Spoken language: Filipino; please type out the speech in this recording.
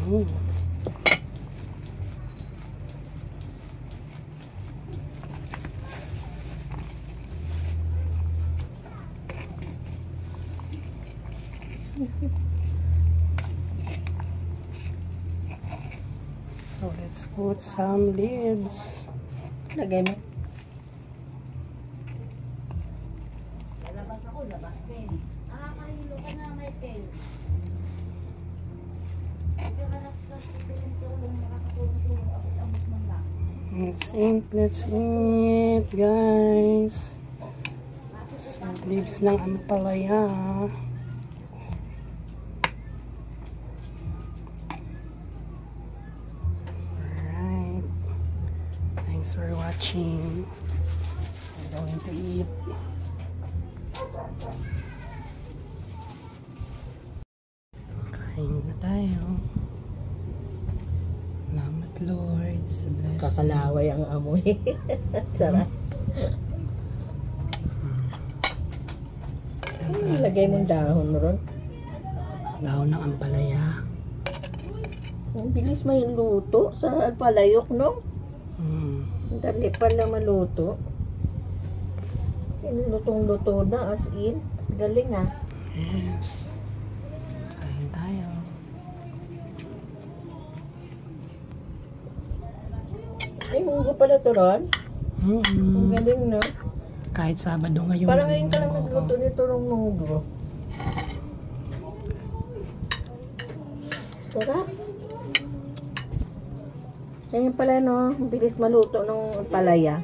Mm. So let's put some leaves. Lagay mo. Labas ako, labas pen. Nakakahilo ka na, may pen. Hindi ka nakakatulong, nakakatulong, abot-abot man lang. Let's eat, guys. So, leaves ng ampalaya. Alright. Thanks for watching. I'm going to eat. Kain na tayo. Salamat Lord sa blessing. Kakalaway ang amoy. Sarap. Lagay mo dahon ron. Dahon ng ampalaya. Ang bilis may luto sa palayok, no? Dali pala maluto. Lutong-luto na as in. Galing ah. Yes. Kain tayo. Ay, munggo pala to ron. Ang galing, no? Kahit Sabado ngayon. Parang ngayon ka lang nagluto nito ng munggo. Sarap. Ngayon pala, no? Bilis maluto ng palaya.